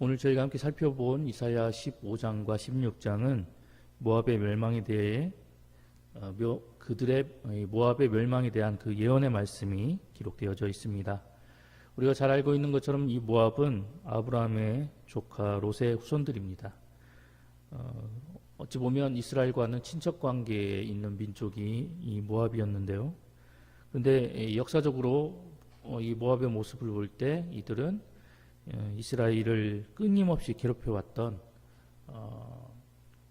오늘 저희가 함께 살펴본 이사야 15장과 16장은 모압의 멸망에 대해 그들의 모압의 멸망에 대한 그 예언의 말씀이 기록되어져 있습니다. 우리가 잘 알고 있는 것처럼 이 모압은 아브라함의 조카 롯의 후손들입니다. 어찌 보면 이스라엘과는 친척 관계에 있는 민족이 이 모압이었는데요. 그런데 역사적으로 이 모압의 모습을 볼 때 이들은 이스라엘을 끊임없이 괴롭혀왔던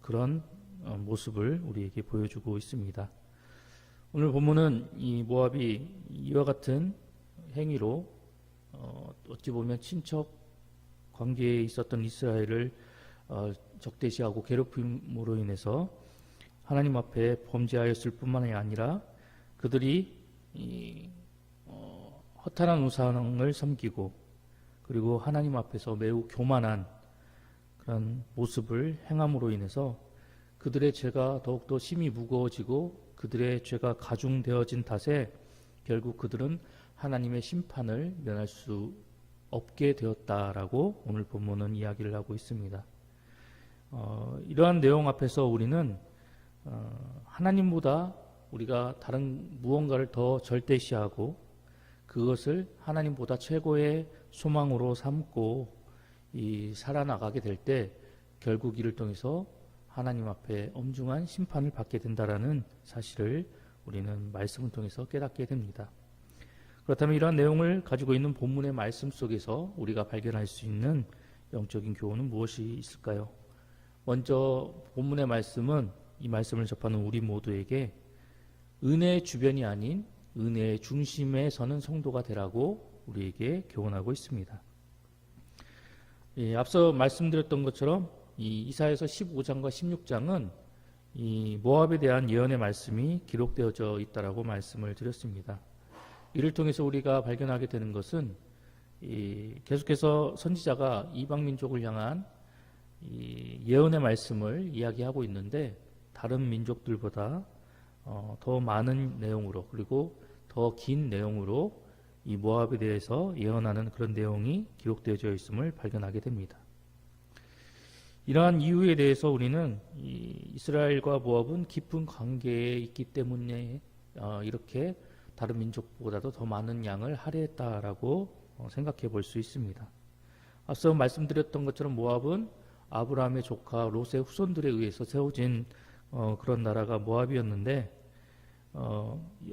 그런 모습을 우리에게 보여주고 있습니다. 오늘 본문은 이 모압이 이와 같은 행위로 어찌 보면 친척 관계에 있었던 이스라엘을 적대시하고 괴롭힘으로 인해서 하나님 앞에 범죄하였을 뿐만이 아니라 그들이 허탄한 우상을 섬기고 그리고 하나님 앞에서 매우 교만한 그런 모습을 행함으로 인해서 그들의 죄가 더욱더 심히 무거워지고 그들의 죄가 가중되어진 탓에 결국 그들은 하나님의 심판을 면할 수 없게 되었다라고 오늘 본문은 이야기를 하고 있습니다. 이러한 내용 앞에서 우리는 하나님보다 우리가 다른 무언가를 더 절대시하고 그것을 하나님보다 최고의 소망으로 삼고 살아나가게 될 때 결국 이를 통해서 하나님 앞에 엄중한 심판을 받게 된다라는 사실을 우리는 말씀을 통해서 깨닫게 됩니다. 그렇다면 이러한 내용을 가지고 있는 본문의 말씀 속에서 우리가 발견할 수 있는 영적인 교훈은 무엇이 있을까요? 먼저 본문의 말씀은 이 말씀을 접하는 우리 모두에게 은혜의 주변이 아닌 은혜의 중심에 서는 성도가 되라고 우리에게 교훈하고 있습니다. 앞서 말씀드렸던 것처럼 이 이사야서 15장과 16장은 이 모압에 대한 예언의 말씀이 기록되어져 있다라고 말씀을 드렸습니다. 이를 통해서 우리가 발견하게 되는 것은 계속해서 선지자가 이방 민족을 향한 예언의 말씀을 이야기하고 있는데 다른 민족들보다 더 많은 내용으로 그리고 더 긴 내용으로 이 모압에 대해서 예언하는 그런 내용이 기록되어져 있음을 발견하게 됩니다. 이러한 이유에 대해서 우리는 이스라엘과 모압은 깊은 관계에 있기 때문에 이렇게 다른 민족보다도 더 많은 양을 할애했다라고 생각해 볼 수 있습니다. 앞서 말씀드렸던 것처럼 모압은 아브라함의 조카 롯의 후손들에 의해서 세워진 그런 나라가 모압이었는데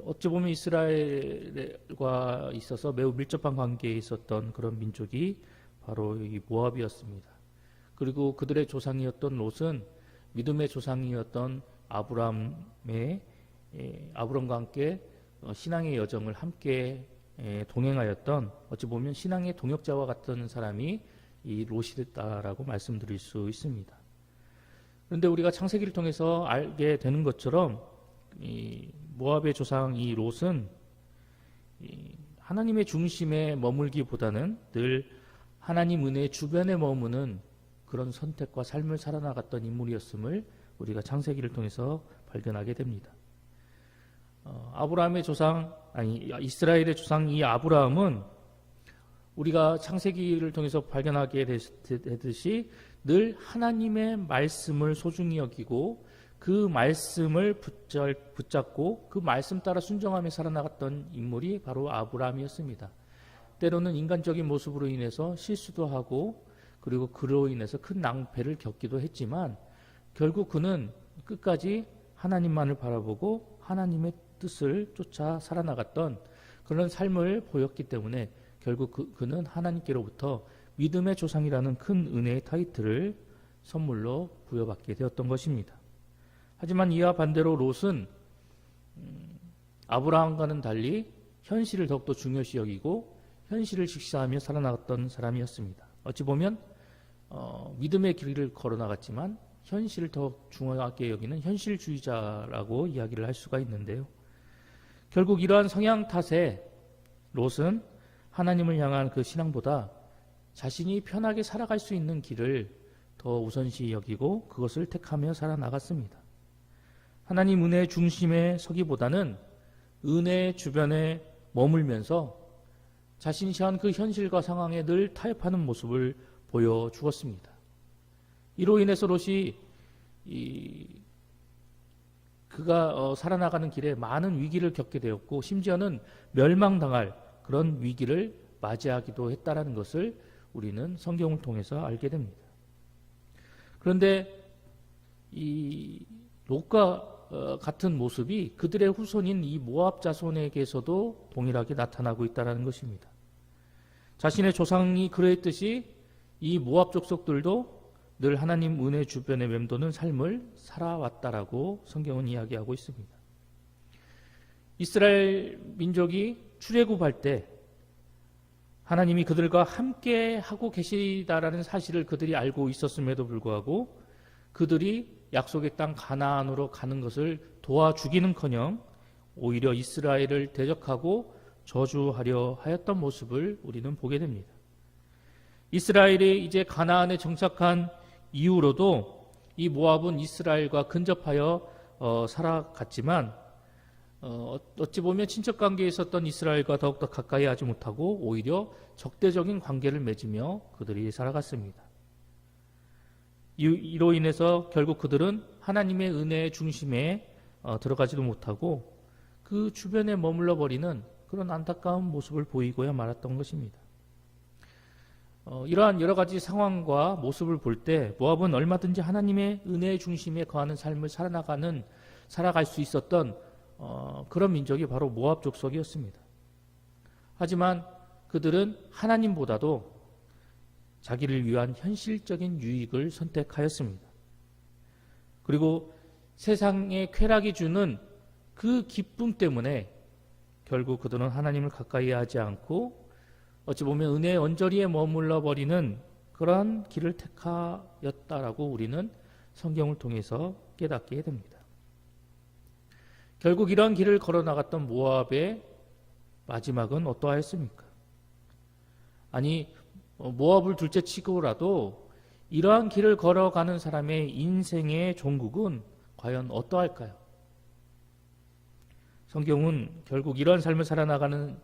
어찌 보면 이스라엘과 있어서 매우 밀접한 관계에 있었던 그런 민족이 바로 이 모압이었습니다. 그리고 그들의 조상이었던 롯은 믿음의 조상이었던 아브람과 함께 신앙의 여정을 함께 동행하였던 어찌 보면 신앙의 동역자와 같은 사람이 이 롯이었다라고 말씀드릴 수 있습니다. 그런데 우리가 창세기를 통해서 알게 되는 것처럼 이 모압의 조상 이 롯은 하나님의 중심에 머물기보다는 늘 하나님 은혜의 주변에 머무는 그런 선택과 삶을 살아나갔던 인물이었음을 우리가 창세기를 통해서 발견하게 됩니다. 이스라엘의 조상 이 아브라함은 우리가 창세기를 통해서 발견하게 되듯이 늘 하나님의 말씀을 소중히 여기고 그 말씀을 붙잡고 그 말씀 따라 순종하며 살아나갔던 인물이 바로 아브라함이었습니다. 때로는 인간적인 모습으로 인해서 실수도 하고 그리고 그로 인해서 큰 낭패를 겪기도 했지만 결국 그는 끝까지 하나님만을 바라보고 하나님의 뜻을 쫓아 살아나갔던 그런 삶을 보였기 때문에 결국 그는 하나님께로부터 믿음의 조상이라는 큰 은혜의 타이틀을 선물로 부여받게 되었던 것입니다. 하지만 이와 반대로 롯은 아브라함과는 달리 현실을 더욱더 중요시 여기고 현실을 직시하며 살아나갔던 사람이었습니다. 어찌 보면 믿음의 길을 걸어나갔지만 현실을 더 중요하게 여기는 현실주의자라고 이야기를 할 수가 있는데요. 결국 이러한 성향 탓에 롯은 하나님을 향한 그 신앙보다 자신이 편하게 살아갈 수 있는 길을 더 우선시 여기고 그것을 택하며 살아나갔습니다. 하나님 은혜의 중심에 서기보다는 은혜의 주변에 머물면서 자신이 처한 그 현실과 상황에 늘 타협하는 모습을 보여 주었습니다. 이로 인해서 롯이 그가 살아나가는 길에 많은 위기를 겪게 되었고 심지어는 멸망당할 그런 위기를 맞이하기도 했다라는 것을 우리는 성경을 통해서 알게 됩니다. 그런데 이 롯과 같은 모습이 그들의 후손인 이 모압 자손에게서도 동일하게 나타나고 있다는 것입니다. 자신의 조상이 그러했듯이 이 모압 족속들도 늘 하나님 은혜 주변에 맴도는 삶을 살아왔다라고 성경은 이야기하고 있습니다. 이스라엘 민족이 출애굽할 때 하나님이 그들과 함께 하고 계시다라는 사실을 그들이 알고 있었음에도 불구하고 그들이 약속의 땅 가나안으로 가는 것을 도와주기는커녕 오히려 이스라엘을 대적하고 저주하려 하였던 모습을 우리는 보게 됩니다. 이스라엘이 이제 가나안에 정착한 이후로도 이 모압은 이스라엘과 근접하여 살아갔지만 어찌 보면 친척 관계에 있었던 이스라엘과 더욱더 가까이 하지 못하고 오히려 적대적인 관계를 맺으며 그들이 살아갔습니다. 이로 인해서 결국 그들은 하나님의 은혜의 중심에 들어가지도 못하고 그 주변에 머물러 버리는 그런 안타까운 모습을 보이고야 말았던 것입니다. 이러한 여러 가지 상황과 모습을 볼 때 모압은 얼마든지 하나님의 은혜의 중심에 거하는 삶을 살아갈 수 있었던 그런 민족이 바로 모압 족속이었습니다. 하지만 그들은 하나님보다도 자기를 위한 현실적인 유익을 선택하였습니다. 그리고 세상의 쾌락이 주는 그 기쁨 때문에 결국 그들은 하나님을 가까이 하지 않고 어찌 보면 은혜의 언저리에 머물러 버리는 그러한 길을 택하였다라고 우리는 성경을 통해서 깨닫게 됩니다. 결국 이러한 길을 걸어 나갔던 모압의 마지막은 어떠하였습니까? 아니 모압을 둘째치고라도 이러한 길을 걸어가는 사람의 인생의 종국은 과연 어떠할까요? 성경은 결국 이러한 삶을 살아나가는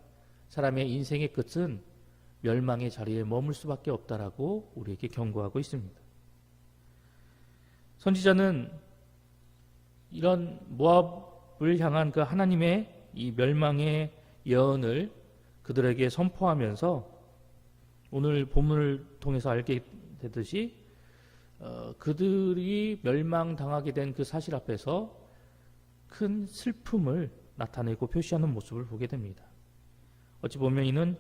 사람의 인생의 끝은 멸망의 자리에 머물 수밖에 없다라고 우리에게 경고하고 있습니다. 선지자는 이런 모압을 향한 그 하나님의 이 멸망의 예언을 그들에게 선포하면서 오늘 본문을 통해서 알게 되듯이 그들이 멸망당하게 된 그 사실 앞에서 큰 슬픔을 나타내고 표시하는 모습을 보게 됩니다. 어찌 보면 이는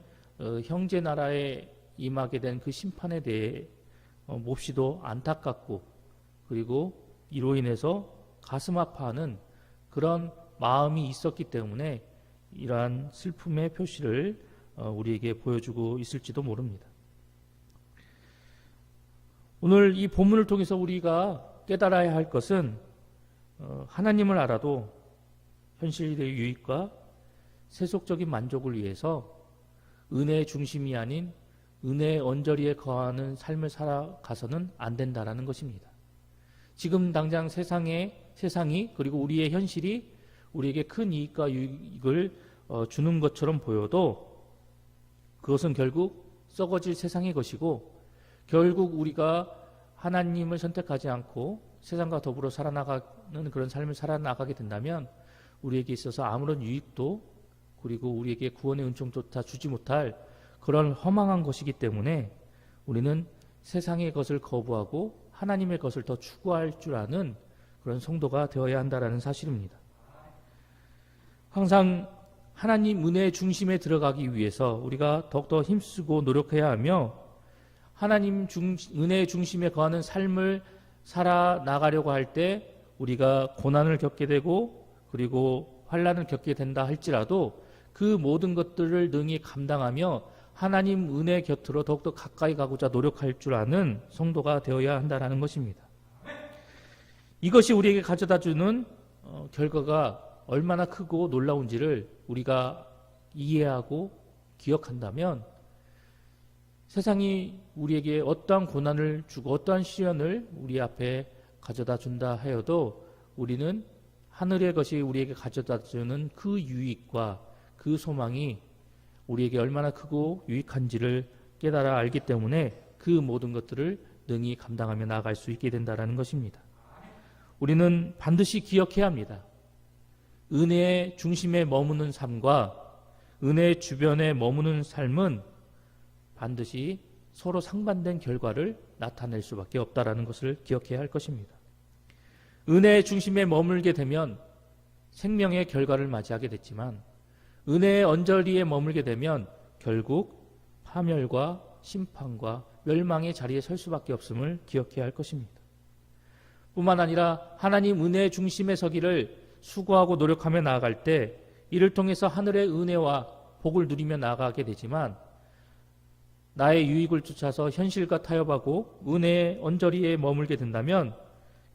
형제 나라에 임하게 된 그 심판에 대해 몹시도 안타깝고 그리고 이로 인해서 가슴 아파하는 그런 마음이 있었기 때문에 이러한 슬픔의 표시를 우리에게 보여주고 있을지도 모릅니다. 오늘 이 본문을 통해서 우리가 깨달아야 할 것은 하나님을 알아도 현실의 유익과 세속적인 만족을 위해서 은혜의 중심이 아닌 은혜의 언저리에 거하는 삶을 살아가서는 안 된다라는 것입니다. 지금 당장 세상이 그리고 우리의 현실이 우리에게 큰 이익과 유익을 주는 것처럼 보여도 그것은 결국 썩어질 세상의 것이고 결국 우리가 하나님을 선택하지 않고 세상과 더불어 살아나가는 그런 삶을 살아나가게 된다면 우리에게 있어서 아무런 유익도 그리고 우리에게 구원의 은총조차 주지 못할 그런 허망한 것이기 때문에 우리는 세상의 것을 거부하고 하나님의 것을 더 추구할 줄 아는 그런 성도가 되어야 한다는 사실입니다. 항상 하나님 은혜의 중심에 들어가기 위해서 우리가 더욱더 힘쓰고 노력해야 하며 하나님 은혜의 중심에 거하는 삶을 살아나가려고 할 때 우리가 고난을 겪게 되고 그리고 환난을 겪게 된다 할지라도 그 모든 것들을 능히 감당하며 하나님 은혜 곁으로 더욱더 가까이 가고자 노력할 줄 아는 성도가 되어야 한다는 것입니다. 이것이 우리에게 가져다주는 결과가 얼마나 크고 놀라운지를 우리가 이해하고 기억한다면 세상이 우리에게 어떠한 고난을 주고 어떠한 시련을 우리 앞에 가져다 준다 하여도 우리는 하늘의 것이 우리에게 가져다 주는 그 유익과 그 소망이 우리에게 얼마나 크고 유익한지를 깨달아 알기 때문에 그 모든 것들을 능히 감당하며 나아갈 수 있게 된다는 것입니다. 우리는 반드시 기억해야 합니다. 은혜의 중심에 머무는 삶과 은혜의 주변에 머무는 삶은 반드시 서로 상반된 결과를 나타낼 수밖에 없다는 것을 기억해야 할 것입니다. 은혜의 중심에 머물게 되면 생명의 결과를 맞이하게 됐지만 은혜의 언저리에 머물게 되면 결국 파멸과 심판과 멸망의 자리에 설 수밖에 없음을 기억해야 할 것입니다. 뿐만 아니라 하나님 은혜의 중심에 서기를 수고하고 노력하며 나아갈 때 이를 통해서 하늘의 은혜와 복을 누리며 나아가게 되지만 나의 유익을 쫓아서 현실과 타협하고 은혜의 언저리에 머물게 된다면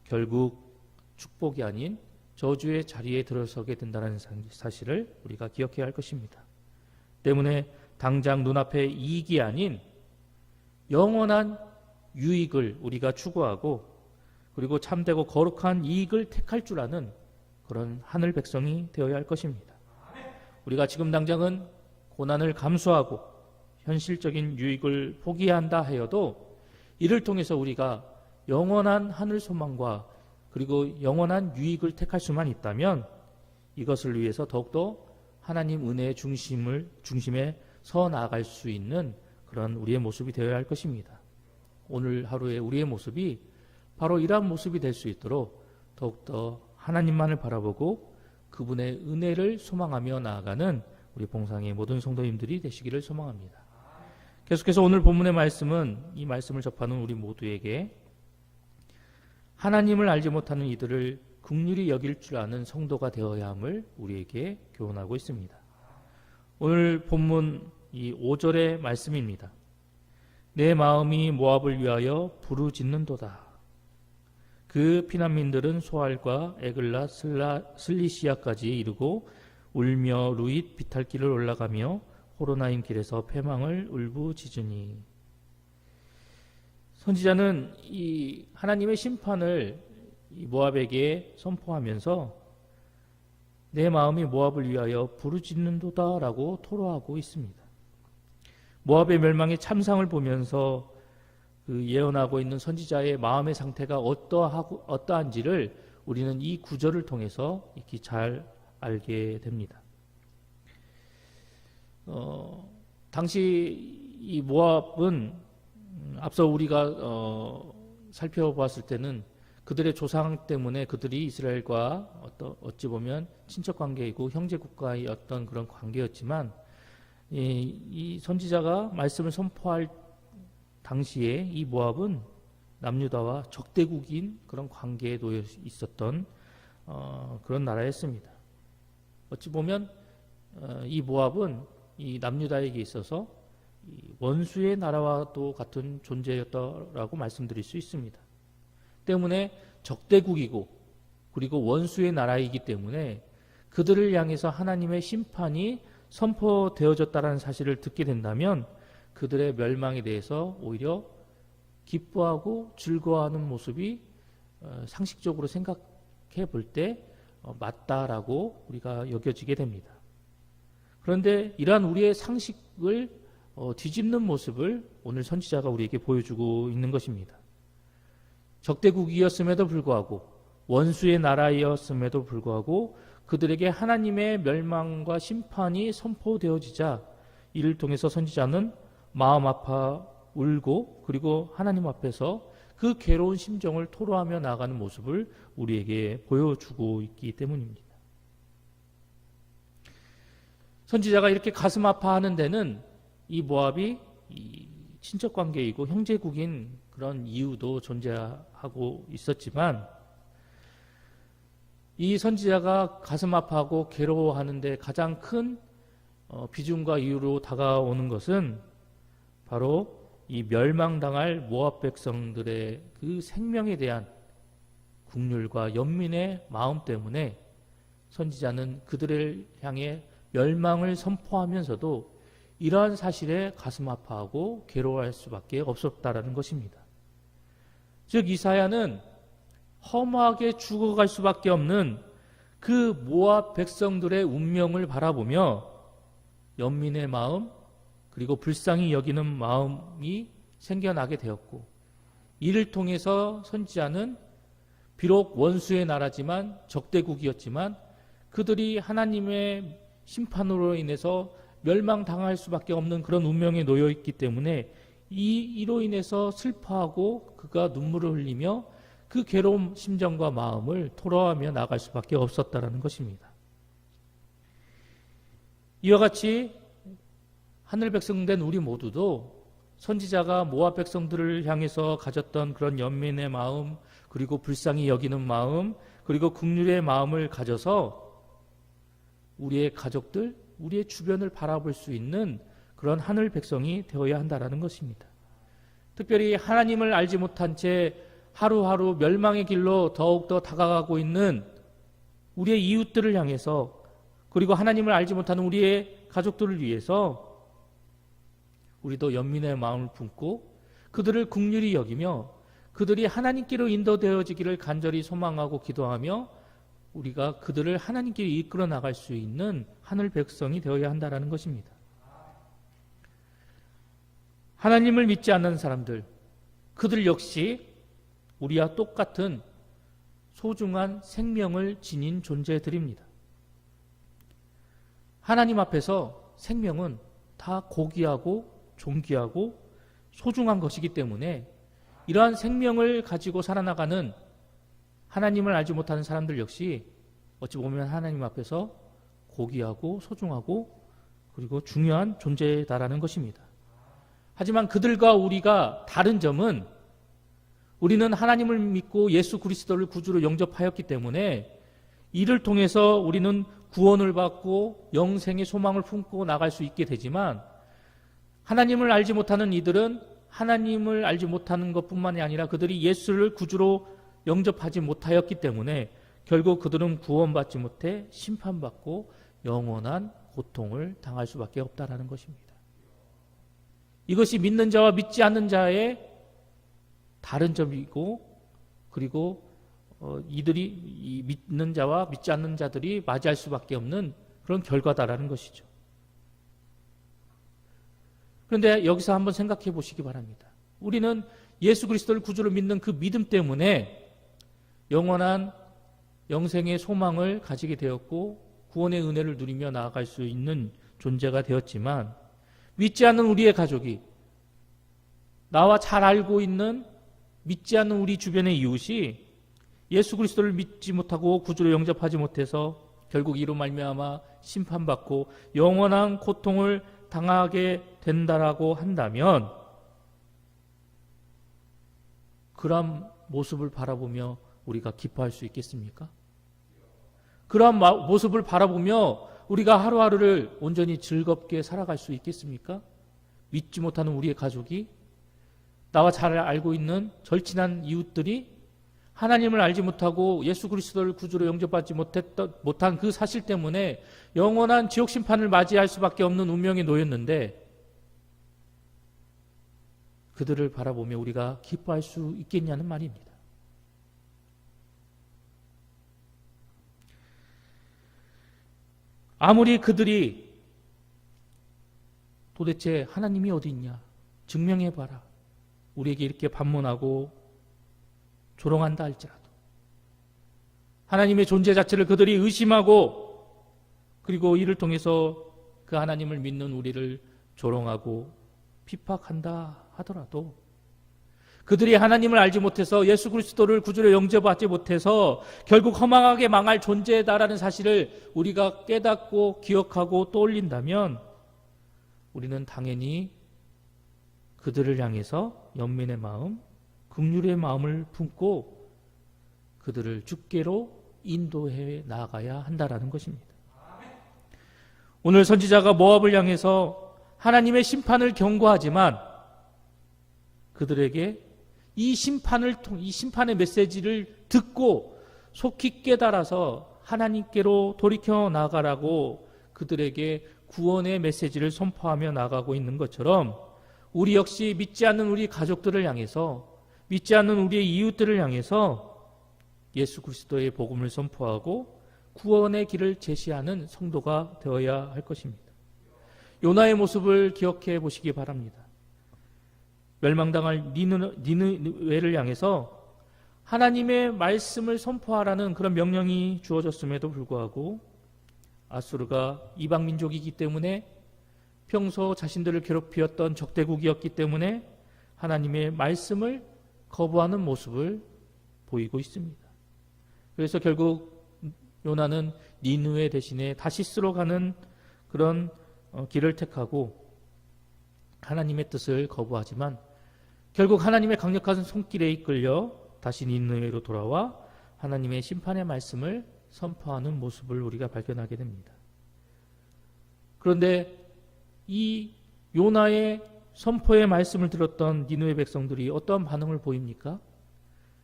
결국 축복이 아닌 저주의 자리에 들어서게 된다는 사실을 우리가 기억해야 할 것입니다. 때문에 당장 눈앞의 이익이 아닌 영원한 유익을 우리가 추구하고 그리고 참되고 거룩한 이익을 택할 줄 아는 그런 하늘 백성이 되어야 할 것입니다. 우리가 지금 당장은 고난을 감수하고 현실적인 유익을 포기해야 한다 하여도 이를 통해서 우리가 영원한 하늘 소망과 그리고 영원한 유익을 택할 수만 있다면 이것을 위해서 더욱더 하나님 은혜의 중심에 서 나아갈 수 있는 그런 우리의 모습이 되어야 할 것입니다. 오늘 하루의 우리의 모습이 바로 이러한 모습이 될 수 있도록 더욱더 하나님만을 바라보고 그분의 은혜를 소망하며 나아가는 우리 봉상의 모든 성도님들이 되시기를 소망합니다. 계속해서 오늘 본문의 말씀은 이 말씀을 접하는 우리 모두에게 하나님을 알지 못하는 이들을 긍휼히 여길 줄 아는 성도가 되어야 함을 우리에게 교훈하고 있습니다. 오늘 본문 이 5절의 말씀입니다. 내 마음이 모압을 위하여 부르짖는도다. 그 피난민들은 소알과 에글라 슬리시아까지 이르고 울며 루잇 비탈길을 올라가며 호로나임 길에서 패망을 울부짖으니. 선지자는 이 하나님의 심판을 이 모압에게 선포하면서 내 마음이 모압을 위하여 부르짖는도다라고 토로하고 있습니다. 모압의 멸망의 참상을 보면서 그 예언하고 있는 선지자의 마음의 상태가 어떠한지를 우리는 이 구절을 통해서 익히 잘 알게 됩니다. 당시 이 모압은 앞서 우리가 살펴보았을 때는 그들의 조상 때문에 그들이 이스라엘과 어찌 보면 친척 관계이고 형제 국가의 어떤 그런 관계였지만 이 선지자가 말씀을 선포할 당시에 이 모압은 남유다와 적대국인 그런 관계에 놓여 있었던 그런 나라였습니다. 어찌 보면 이 모압은 이 남유다에게 있어서 이 원수의 나라와도 같은 존재였다라고 말씀드릴 수 있습니다. 때문에 적대국이고 그리고 원수의 나라이기 때문에 그들을 향해서 하나님의 심판이 선포되어졌다는 사실을 듣게 된다면 그들의 멸망에 대해서 오히려 기뻐하고 즐거워하는 모습이 상식적으로 생각해 볼 때 맞다라고 우리가 여겨지게 됩니다. 그런데 이러한 우리의 상식을 뒤집는 모습을 오늘 선지자가 우리에게 보여주고 있는 것입니다. 적대국이었음에도 불구하고 원수의 나라였음에도 불구하고 그들에게 하나님의 멸망과 심판이 선포되어지자 이를 통해서 선지자는 마음 아파 울고 그리고 하나님 앞에서 그 괴로운 심정을 토로하며 나아가는 모습을 우리에게 보여주고 있기 때문입니다. 선지자가 이렇게 가슴 아파하는 데는 이 모압이 친척 관계이고 형제국인 그런 이유도 존재하고 있었지만 이 선지자가 가슴 아파하고 괴로워하는데 가장 큰 비중과 이유로 다가오는 것은 바로 이 멸망당할 모압 백성들의 그 생명에 대한 국률과 연민의 마음 때문에 선지자는 그들을 향해 멸망을 선포하면서도 이러한 사실에 가슴 아파하고 괴로워할 수밖에 없었다라는 것입니다. 즉 이사야는 허무하게 죽어갈 수밖에 없는 그 모압 백성들의 운명을 바라보며 연민의 마음 그리고 불쌍히 여기는 마음이 생겨나게 되었고, 이를 통해서 선지자는 비록 원수의 나라지만 적대국이었지만 그들이 하나님의 심판으로 인해서 멸망당할 수밖에 없는 그런 운명에 놓여 있기 때문에 이로 인해서 슬퍼하고 그가 눈물을 흘리며 그 괴로운 심정과 마음을 토로하며 나갈 수밖에 없었다라는 것입니다. 이와 같이 하늘 백성 된 우리 모두도 선지자가 모압 백성들을 향해서 가졌던 그런 연민의 마음, 그리고 불쌍히 여기는 마음, 그리고 긍휼의 마음을 가져서 우리의 가족들, 우리의 주변을 바라볼 수 있는 그런 하늘 백성이 되어야 한다는 것입니다. 특별히 하나님을 알지 못한 채 하루하루 멸망의 길로 더욱더 다가가고 있는 우리의 이웃들을 향해서, 그리고 하나님을 알지 못하는 우리의 가족들을 위해서 우리도 연민의 마음을 품고 그들을 긍휼히 여기며 그들이 하나님께로 인도되어지기를 간절히 소망하고 기도하며 우리가 그들을 하나님께 이끌어 나갈 수 있는 하늘 백성이 되어야 한다는 것입니다. 하나님을 믿지 않는 사람들, 그들 역시 우리와 똑같은 소중한 생명을 지닌 존재들입니다. 하나님 앞에서 생명은 다 고귀하고 존귀하고 소중한 것이기 때문에 이러한 생명을 가지고 살아나가는 하나님을 알지 못하는 사람들 역시 어찌 보면 하나님 앞에서 고귀하고 소중하고 그리고 중요한 존재다라는 것입니다. 하지만 그들과 우리가 다른 점은 우리는 하나님을 믿고 예수 그리스도를 구주로 영접하였기 때문에 이를 통해서 우리는 구원을 받고 영생의 소망을 품고 나갈 수 있게 되지만, 하나님을 알지 못하는 이들은 하나님을 알지 못하는 것뿐만이 아니라 그들이 예수를 구주로 영접하지 못하였기 때문에 결국 그들은 구원받지 못해 심판받고 영원한 고통을 당할 수밖에 없다는 것입니다. 이것이 믿는 자와 믿지 않는 자의 다른 점이고, 그리고 이들이 믿는 자와 믿지 않는 자들이 맞이할 수밖에 없는 그런 결과다라는 것이죠. 그런데 여기서 한번 생각해 보시기 바랍니다. 우리는 예수 그리스도를 구주로 믿는 그 믿음 때문에 영원한 영생의 소망을 가지게 되었고 구원의 은혜를 누리며 나아갈 수 있는 존재가 되었지만, 믿지 않는 우리의 가족이, 나와 잘 알고 있는 믿지 않는 우리 주변의 이웃이 예수 그리스도를 믿지 못하고 구주로 영접하지 못해서 결국 이로 말미암아 심판받고 영원한 고통을 당하게 된다라고 한다면, 그런 모습을 바라보며 우리가 기뻐할 수 있겠습니까? 그런 모습을 바라보며 우리가 하루하루를 온전히 즐겁게 살아갈 수 있겠습니까? 믿지 못하는 우리의 가족이, 나와 잘 알고 있는 절친한 이웃들이 하나님을 알지 못하고 예수 그리스도를 구주로 영접받지 못한 그 사실 때문에 영원한 지옥 심판을 맞이할 수밖에 없는 운명에 놓였는데, 그들을 바라보며 우리가 기뻐할 수 있겠냐는 말입니다. 아무리 그들이 도대체 하나님이 어디 있냐, 증명해봐라, 우리에게 이렇게 반문하고 조롱한다 할지라도, 하나님의 존재 자체를 그들이 의심하고 그리고 이를 통해서 그 하나님을 믿는 우리를 조롱하고 핍박한다 하더라도, 그들이 하나님을 알지 못해서 예수 그리스도를 구주로 영접하지 못해서 결국 허망하게 망할 존재다라는 사실을 우리가 깨닫고 기억하고 떠올린다면, 우리는 당연히 그들을 향해서 연민의 마음, 긍휼의 마음을 품고 그들을 주께로 인도해 나가야 한다라는 것입니다. 오늘 선지자가 모압을 향해서 하나님의 심판을 경고하지만 그들에게 이 심판의 메시지를 듣고 속히 깨달아서 하나님께로 돌이켜 나가라고 그들에게 구원의 메시지를 선포하며 나가고 있는 것처럼, 우리 역시 믿지 않는 우리 가족들을 향해서, 믿지 않는 우리의 이웃들을 향해서 예수 그리스도의 복음을 선포하고 구원의 길을 제시하는 성도가 되어야 할 것입니다. 요나의 모습을 기억해 보시기 바랍니다. 멸망당할 니느웨를 향해서 하나님의 말씀을 선포하라는 그런 명령이 주어졌음에도 불구하고 아수르가 이방 민족이기 때문에 평소 자신들을 괴롭히었던 적대국이었기 때문에 하나님의 말씀을 거부하는 모습을 보이고 있습니다. 그래서 결국 요나는 니느웨 대신에 다시스로 가는 그런 길을 택하고 하나님의 뜻을 거부하지만 결국 하나님의 강력한 손길에 이끌려 다시 니느웨로 돌아와 하나님의 심판의 말씀을 선포하는 모습을 우리가 발견하게 됩니다. 그런데 이 요나의 선포의 말씀을 들었던 니느웨 백성들이 어떠한 반응을 보입니까?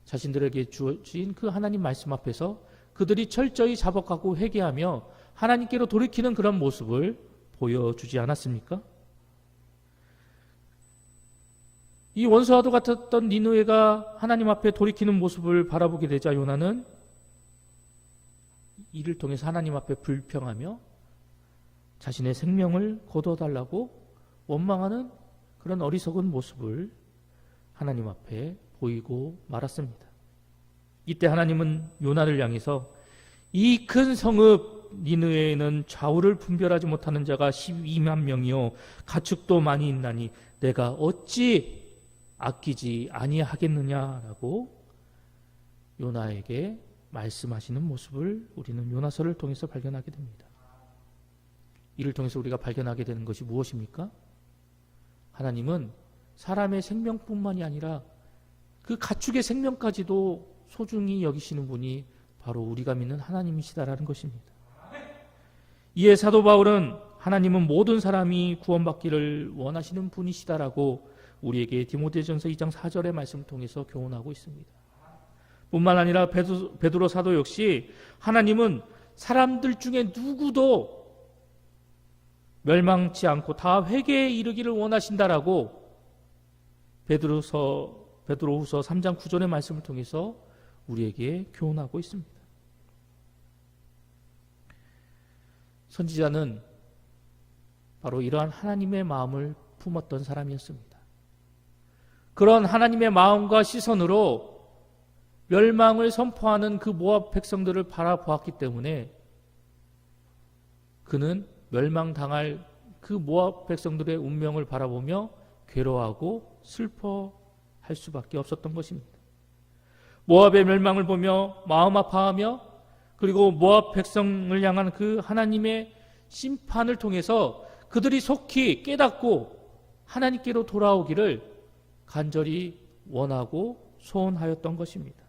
자신들에게 주어진 그 하나님 말씀 앞에서 그들이 철저히 자복하고 회개하며 하나님께로 돌이키는 그런 모습을 보여주지 않았습니까? 이 원수와도 같았던 니느웨가 하나님 앞에 돌이키는 모습을 바라보게 되자 요나는 이를 통해서 하나님 앞에 불평하며 자신의 생명을 거둬달라고 원망하는 그런 어리석은 모습을 하나님 앞에 보이고 말았습니다. 이때 하나님은 요나를 향해서 이 큰 성읍 니느웨에는 좌우를 분별하지 못하는 자가 12만 명이요 가축도 많이 있나니 내가 어찌 아끼지 아니하겠느냐라고 요나에게 말씀하시는 모습을 우리는 요나서를 통해서 발견하게 됩니다. 이를 통해서 우리가 발견하게 되는 것이 무엇입니까? 하나님은 사람의 생명뿐만이 아니라 그 가축의 생명까지도 소중히 여기시는 분이 바로 우리가 믿는 하나님이시다라는 것입니다. 이에 사도 바울은 하나님은 모든 사람이 구원받기를 원하시는 분이시다라고 우리에게 디모데전서 2장 4절의 말씀을 통해서 교훈하고 있습니다. 뿐만 아니라 베드로 사도 역시 하나님은 사람들 중에 누구도 멸망치 않고 다 회개에 이르기를 원하신다라고 베드로후서 3장 9절의 말씀을 통해서 우리에게 교훈하고 있습니다. 선지자는 바로 이러한 하나님의 마음을 품었던 사람이었습니다. 그런 하나님의 마음과 시선으로 멸망을 선포하는 그 모압 백성들을 바라보았기 때문에 그는 멸망당할 그 모압 백성들의 운명을 바라보며 괴로워하고 슬퍼할 수밖에 없었던 것입니다. 모압의 멸망을 보며 마음 아파하며 그리고 모압 백성을 향한 그 하나님의 심판을 통해서 그들이 속히 깨닫고 하나님께로 돌아오기를 간절히 원하고 소원하였던 것입니다.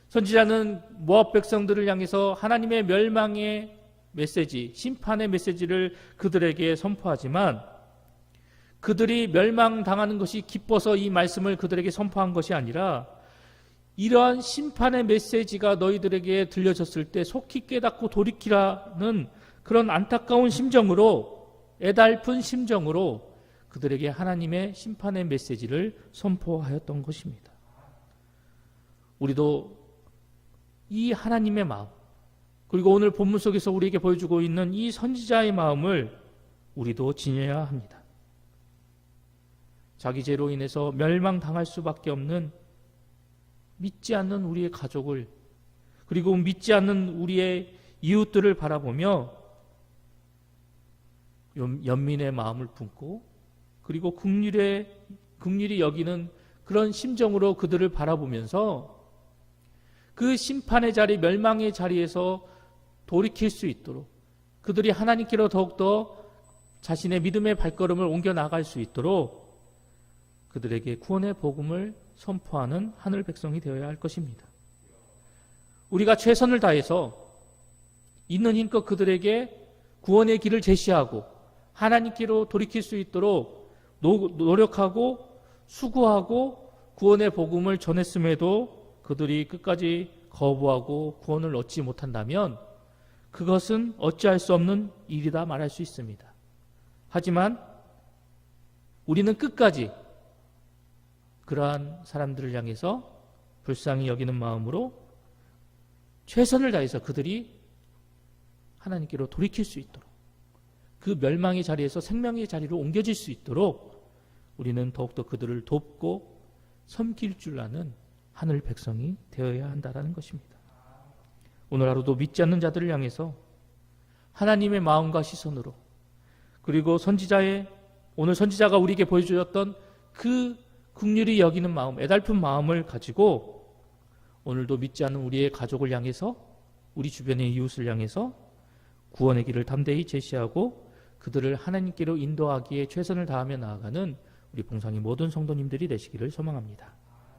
선지자는 모압 백성들을 향해서 하나님의 멸망의 메시지, 심판의 메시지를 그들에게 선포하지만 그들이 멸망당하는 것이 기뻐서 이 말씀을 그들에게 선포한 것이 아니라 이러한 심판의 메시지가 너희들에게 들려졌을 때 속히 깨닫고 돌이키라는 그런 안타까운 심정으로, 애달픈 심정으로 그들에게 하나님의 심판의 메시지를 선포하였던 것입니다. 우리도 이 하나님의 마음, 그리고 오늘 본문 속에서 우리에게 보여주고 있는 이 선지자의 마음을 우리도 지녀야 합니다. 자기 죄로 인해서 멸망당할 수밖에 없는 믿지 않는 우리의 가족을, 그리고 믿지 않는 우리의 이웃들을 바라보며 연민의 마음을 품고 그리고 긍휼히 여기는 그런 심정으로 그들을 바라보면서 그 심판의 자리, 멸망의 자리에서 돌이킬 수 있도록 그들이 하나님께로 더욱더 자신의 믿음의 발걸음을 옮겨 나갈 수 있도록 그들에게 구원의 복음을 선포하는 하늘 백성이 되어야 할 것입니다. 우리가 최선을 다해서 있는 힘껏 그들에게 구원의 길을 제시하고 하나님께로 돌이킬 수 있도록 노력하고 수고하고 구원의 복음을 전했음에도 그들이 끝까지 거부하고 구원을 얻지 못한다면 그것은 어찌할 수 없는 일이다 말할 수 있습니다. 하지만 우리는 끝까지 그러한 사람들을 향해서 불쌍히 여기는 마음으로 최선을 다해서 그들이 하나님께로 돌이킬 수 있도록 그 멸망의 자리에서 생명의 자리로 옮겨질 수 있도록 우리는 더욱더 그들을 돕고 섬길 줄 아는 하늘 백성이 되어야 한다는 것입니다. 오늘 하루도 믿지 않는 자들을 향해서 하나님의 마음과 시선으로, 그리고 오늘 선지자가 우리에게 보여주었던 그 긍휼히 여기는 마음, 애달픈 마음을 가지고 오늘도 믿지 않는 우리의 가족을 향해서, 우리 주변의 이웃을 향해서 구원의 길을 담대히 제시하고 그들을 하나님께로 인도하기에 최선을 다하며 나아가는 우리 봉상의 모든 성도님들이 되시기를 소망합니다.